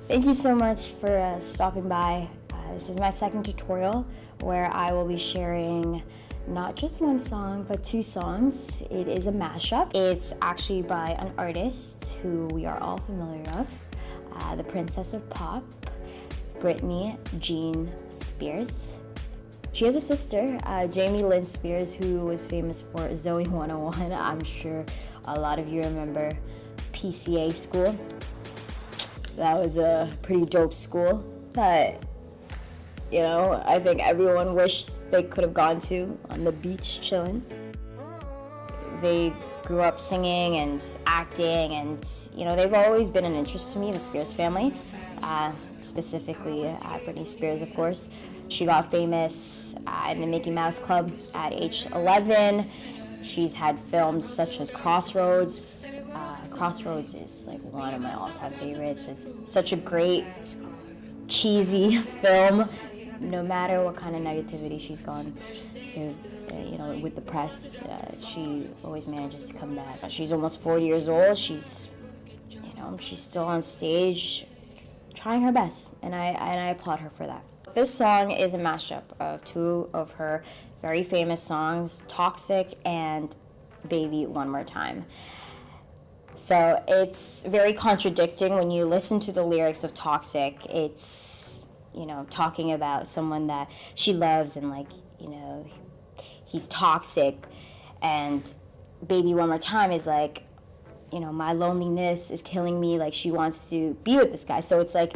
Thank you so much for stopping by. This is my second tutorial where I will be sharing not just one song, but two songs. It is a mashup. It's actually by an artist who we are all familiar of, the Princess of Pop, Britney Jean Spears. She has a sister, Jamie Lynn Spears, who was famous for Zoe 101. I'm sure a lot of you remember PCA school. That was a pretty dope school that, you know, I think everyone wished they could have gone to on the beach chilling. They grew up singing and acting, and, you know, they've always been an interest to me, the Spears family, specifically Britney Spears, of course. She got famous in the Mickey Mouse Club at age 11. She's had films such as Crossroads. Crossroads is like one of my all-time favorites. It's such a great, cheesy film. No matter what kind of negativity she's gone with, with the press, she always manages to come back. She's almost 40 years old. She's still on stage, trying her best, and I applaud her for that. This song is a mashup of two of her very famous songs, Toxic and Baby One More Time. So it's very contradicting when you listen to the lyrics of Toxic. It's, talking about someone that she loves and, he's toxic. And Baby One More Time is like, my loneliness is killing me. Like, she wants to be with this guy. So it's like,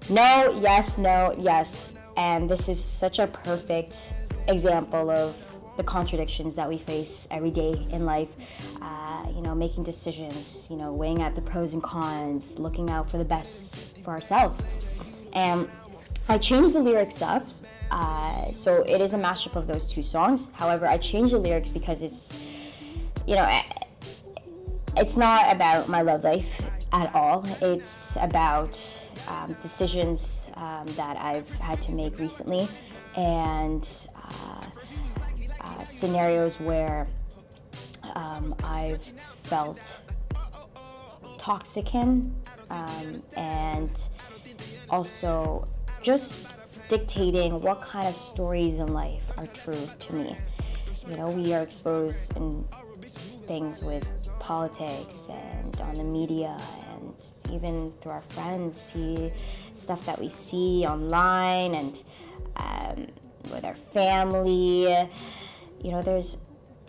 no, yes. And this is such a perfect example of the contradictions that we face every day in life. Making decisions, weighing out the pros and cons, looking out for the best for ourselves. And I changed the lyrics up. So it is a mashup of those two songs. However, I changed the lyrics because it's not about my love life at all. It's about decisions that I've had to make recently, and scenarios where I've felt toxic in, and also just dictating what kind of stories in life are true to me. We are exposed in things with politics and on the media, and even through our friends, see stuff that we see online, and with our family. There's,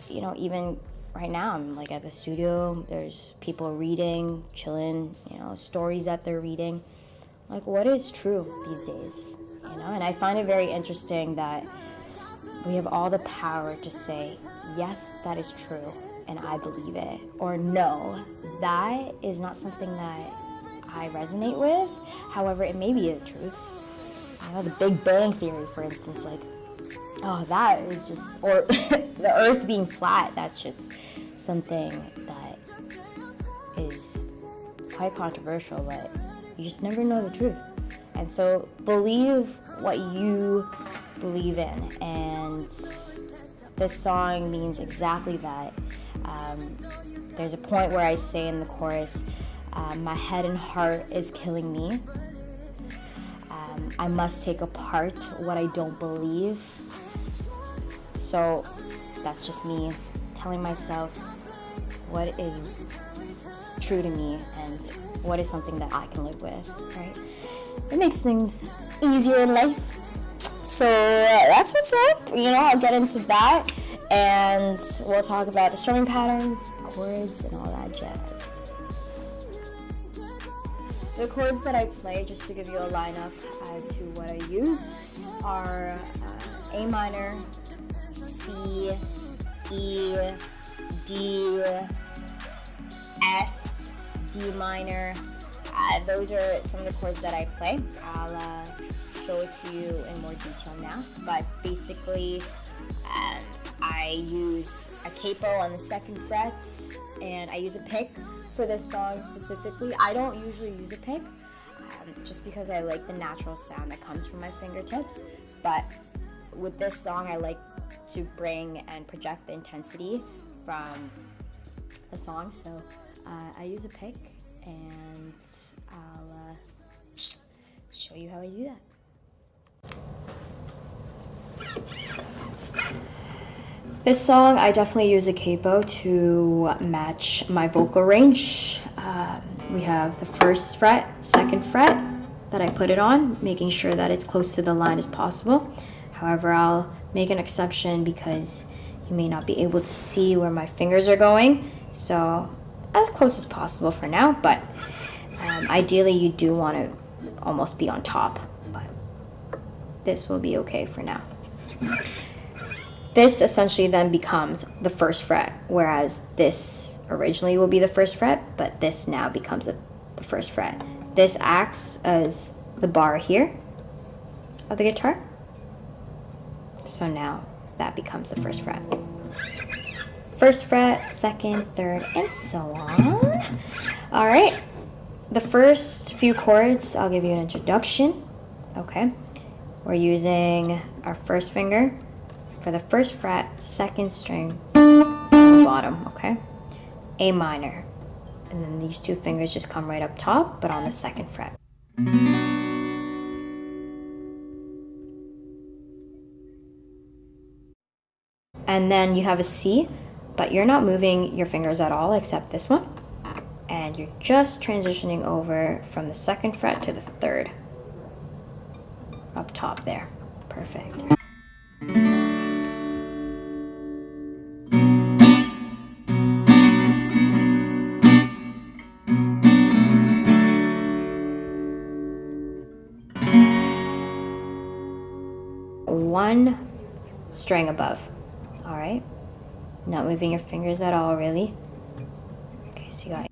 even right now, I'm like at the studio, there's people reading, chilling, stories that they're reading. Like, what is true these days? And I find it very interesting that we have all the power to say, yes, that is true, and I believe it, or no, that is not something that I resonate with. However, it may be the truth. The Big Bang Theory, for instance, like, oh, that is just, or the earth being flat, that's just something that is quite controversial, but you just never know the truth. And so believe what you believe in, and this song means exactly that. There's a point where I say in the chorus, my head and heart is killing me. I must take apart what I don't believe. So that's just me telling myself what is true to me and what is something that I can live with, right? It makes things easier in life. So that's what's up. I'll get into that, and we'll talk about the strumming patterns, chords, and all that jazz. The chords that I play, just to give you a lineup to what I use, are A minor, C, E, D, F, D minor. Those are some of the chords that I play. I'll show it to you in more detail now, but basically I use a capo on the 2nd fret, and I use a pick for this song specifically. I don't usually use a pick, just because I like the natural sound that comes from my fingertips, but with this song I like to bring and project the intensity from the song, so I use a pick, and I'll This song, I definitely use a capo to match my vocal range. We have the first fret, second fret that I put it on, making sure that it's close to the line as possible. However, I'll make an exception because you may not be able to see where my fingers are going. So as close as possible for now, but ideally you do want to almost be on top, but this will be okay for now. This essentially then becomes the first fret, whereas this originally will be the first fret, but this now becomes the first fret. This acts as the bar here of the guitar. So now that becomes the first fret. First fret, second, third, and so on. All right, the first few chords, I'll give you an introduction. Okay, we're using our first finger for the first fret, second string on the bottom, okay? A minor. And then these two fingers just come right up top, but on the second fret. And then you have a C, but you're not moving your fingers at all except this one. And you're just transitioning over from the second fret to the third. Up top there. Perfect. One string above. All right, not moving your fingers at all, really. Okay, so you got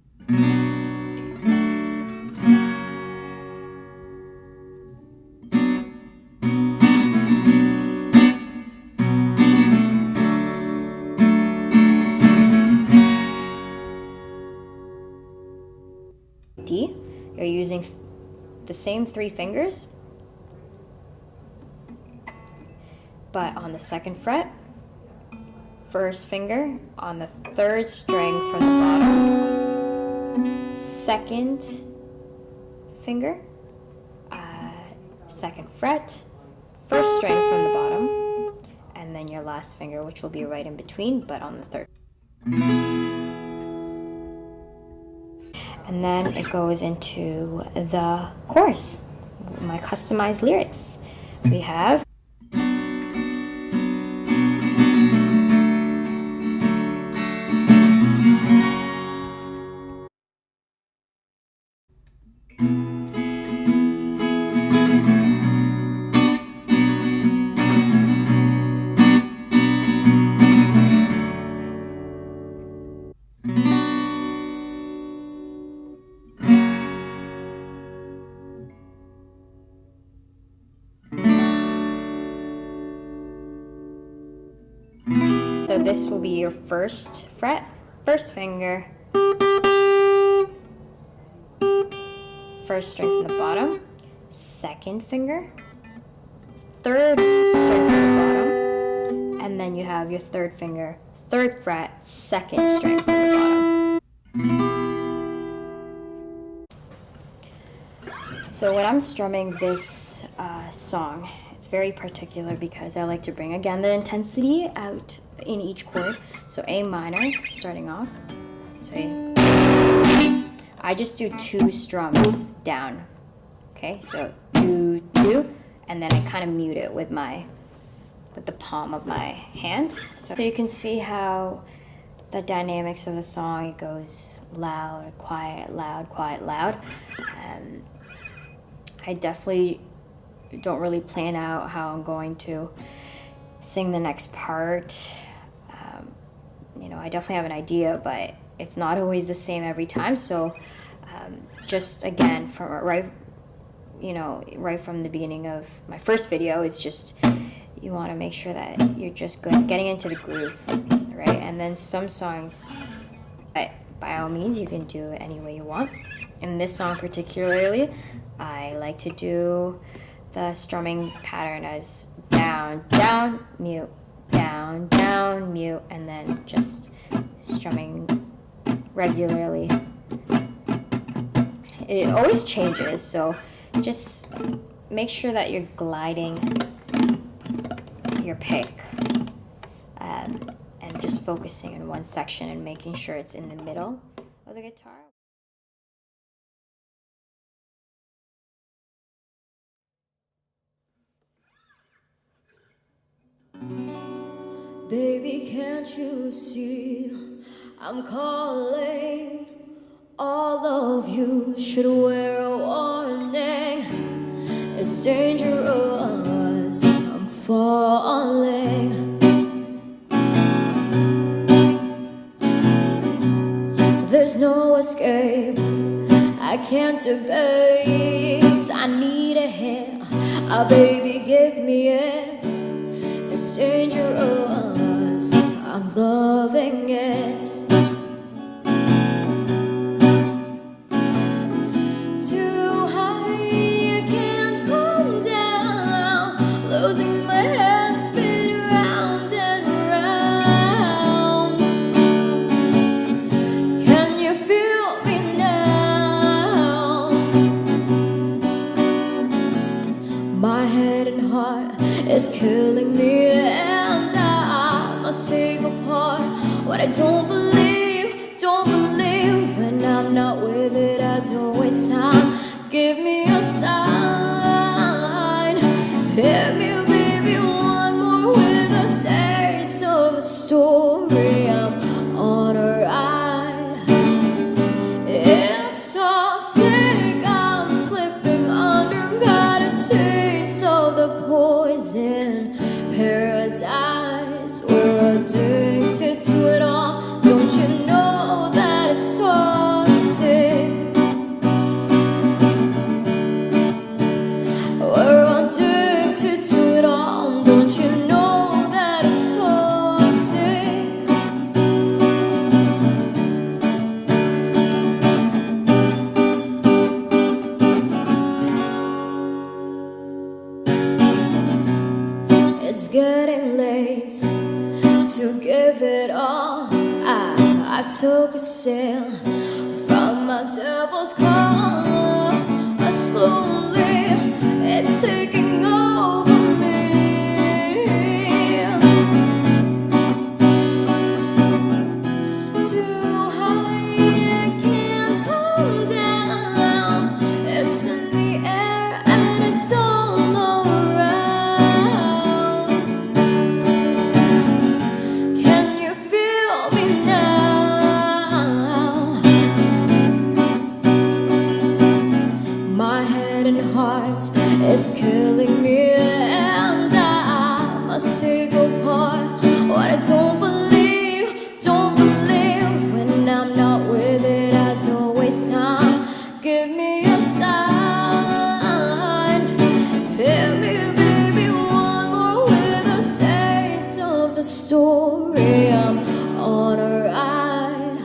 D. You're using the same three fingers, but on the second fret, first finger on the third string from the bottom, second finger, second fret, first string from the bottom, and then your last finger, which will be right in between, but on the third. And then it goes into the chorus, my customized lyrics. We have so this will be your first fret, first finger, first string from the bottom, second finger, third string from the bottom, and then you have your third finger, third fret, second string from the bottom. So when I'm strumming this song, it's very particular because I like to bring, again, the intensity out in each chord. So A minor, starting off. So I just do two strums down. Okay, so do, do, and then I kind of mute it with the palm of my hand. So you can see how the dynamics of the song, it goes loud, quiet, loud, quiet, loud. I definitely don't really plan out how I'm going to sing the next part. I definitely have an idea, but it's not always the same every time. So just again, from right from the beginning of my first video, it's just you want to make sure that you're just good getting into the groove, right? And then some songs, by all means, you can do it any way you want. In this song particularly, I like to do the strumming pattern as down, down, mute, down, down, mute, and then just strumming regularly. It always changes, so just make sure that you're gliding your pick and just focusing in one section and making sure it's in the middle of the guitar. Baby, can't you see I'm calling? All of you should wear a warning. It's dangerous, I'm falling. There's no escape, I can't debate. I need a hit, baby, give me it. It's dangerous, I'm loving it. Too high, I can't come down. Losing my head, spinning round and round. Can you feel me now? My head and heart is killing me, and I must take apart what I don't believe. When I'm not with it, I don't waste time. Give me a sign. Hit me, baby, one more with a taste of the story. I'm on a ride. It's toxic, I'm slipping under. Got a taste of the poison paradise. We're addicted to it all. Don't you know that it's toxic? We're addicted to it all. Don't you know that it's toxic? It's getting late to give it all. I took a sail from my devil's call. Slowly, it's taking over me. Too high, I can't come down. It's in the air and it's all around. Can you feel me now? My head and heart is killing me, and I must take apart what I don't believe. When I'm not with it, I don't waste time. Give me a sign. Hit me, baby, one more with a taste of the story. I'm on a ride.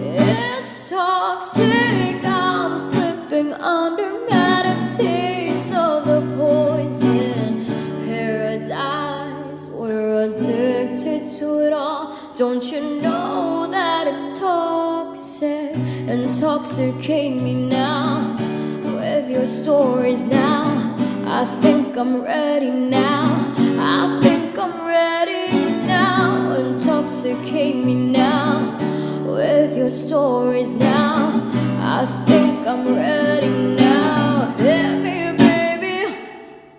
It's toxic, I'm slipping under. Got a taste of the poison paradise. We're addicted to it all. Don't you know that it's toxic? Intoxicate me now with your stories now. I think I'm ready now. I think I'm ready now. Intoxicate me now with your stories now. I think I'm ready now. Hit me, baby,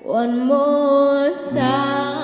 one more time.